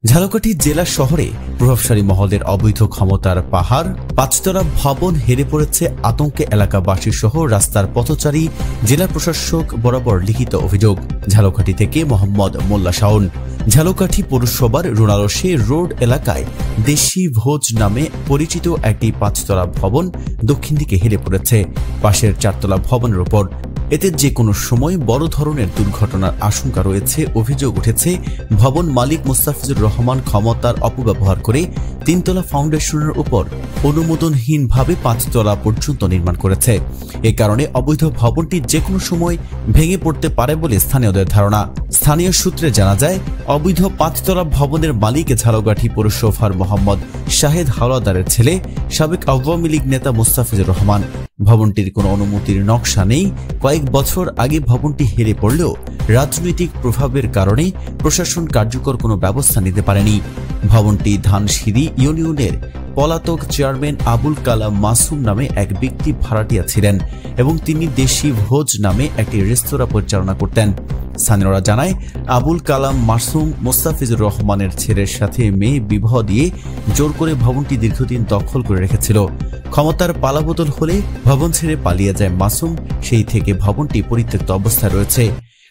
ঝালকাঠি জেলা শহরে প্রভাবশালী মহলের অবৈধ ক্ষমতার পাহাড়, পাঁচতলা ভবন হেরে পড়েছে আতঙ্কে এলাকাবাসী সহ রাস্তার পথচারী। জেলা প্রশাসক বরাবর লিখিত অভিযোগ। ঝালকাঠি থেকে মোহাম্মদ মোল্লা শাওন। ঝালকাঠি পৌরসভার রুনারশে রোড এলাকায় দেশি ভোজ নামে পরিচিত একটি পাঁচতলা ভবন দক্ষিণ দিকে হেলে পড়েছে পাশের চারতলা ভবনের উপর। এতে যে কোনো সময় বড় ধরনের দুর্ঘটনার আশঙ্কা রয়েছে। অভিযোগ উঠেছে ভবন মালিক মোস্তাফিজুর রহমান ক্ষমতার অপব্যবহার করে তিনতলা ফাউন্ডেশনের উপর অনুমোদনহীনভাবে পাঁচতলা পর্যন্ত নির্মাণ করেছে। এ কারণে অবৈধ ভবনটি যে কোনো সময় ভেঙে পড়তে পারে বলে স্থানীয়দের ধারণা। স্থানীয় সূত্রে জানা যায়, অবৈধ পাঁচতলা ভবনের মালিক ঝালকাঠি পৌরসভার মোহাম্মদ শাহেদ হাওলাদারের ছেলে, সাবেক আওয়ামী লীগ নেতা মোস্তাফিজুর রহমান। ভবনটির কোনো অনুমতির নকশা নেই। কয়েক বছর আগে ভবনটি হেরে পড়লেও রাজনৈতিক প্রভাবের কারণে প্রশাসন কার্যকর কোনো ব্যবস্থা নিতে পারেনি। ভবনটি ধানসিঁড়ি ইউনিয়নের পলাতক চেয়ারম্যান আবুল কালাম মাসুম নামে এক ব্যক্তি ভাড়াটিয়া ছিলেন এবং তিনি দেশি ভোজ নামে একটি রেস্তোরাঁ পরিচালনা করতেন। স্থানীয়রা জানায়, আবুল কালাম মাসুম মোস্তাফিজুর রহমানের ছেলের সাথে মেয়ে বিবাহ দিয়ে জোর করে ভবনটি দীর্ঘদিন দখল করে রেখেছিল। ক্ষমতার পালাবদল হলে ভবন ছেড়ে পালিয়ে যায় মাসুম। সেই থেকে ভবনটি পরিত্যক্ত অবস্থায় রয়েছে।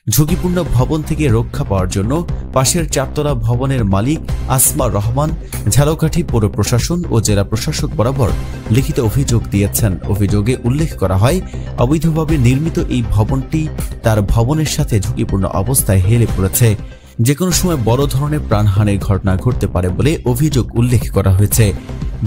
ঝুঁকিপূর্ণ ভবন থেকে রক্ষা পাওয়ার জন্য পাশের চারতলা ভবনের মালিক আসমা রহমান ঝালকাঠি পৌর প্রশাসন ও জেলা প্রশাসক বরাবর লিখিত অভিযোগ দিয়েছেন। অভিযোগে উল্লেখ করা হয়, অবৈধভাবে নির্মিত এই ভবনটি তার ভবনের সাথে ঝুঁকিপূর্ণ অবস্থায় হেলে পড়েছে। যে কোনো সময় বড় ধরনের প্রাণহানির ঘটনা ঘটতে পারে বলে অভিযোগ উল্লেখ করা হয়েছে।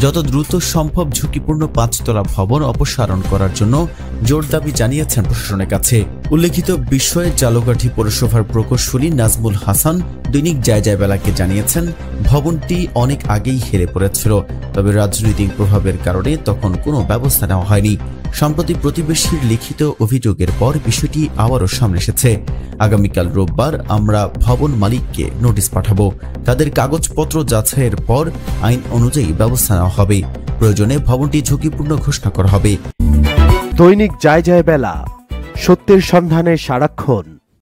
যত দ্রুত সম্ভব ঝুঁকিপূর্ণ পাঁচতলা ভবন অপসারণ করার জন্য জোর দাবি জানিয়েছেন প্রশাসনের কাছে। উল্লেখিত বিষয়ে ঝালকাঠি পৌরসভার প্রকৌশলী নাজমুল হাসান দৈনিক জায়জায় বেলাকে জানিয়েছেন, ভবনটি অনেক আগেই হেরে পড়েছিল, তবে রাজনৈতিক প্রভাবের কারণে তখন কোনো ব্যবস্থা নেওয়া হয়নি। সম্প্রতি প্রতিবেশীর লিখিত অভিযোগের পর বিষয়টি আবারও সামনে এসেছে। আগামীকাল রোববার আমরা ভবন মালিককে নোটিশ পাঠাবো। তাদের কাগজপত্র যাচাইয়ের পর আইন অনুযায়ী ব্যবস্থা নেওয়া হবে। প্রয়োজনে ভবনটি ঝুঁকিপূর্ণ ঘোষণা করা হবে। দৈনিক জায়জায় বেলা, সত্যের সন্ধানে সারাক্ষণ।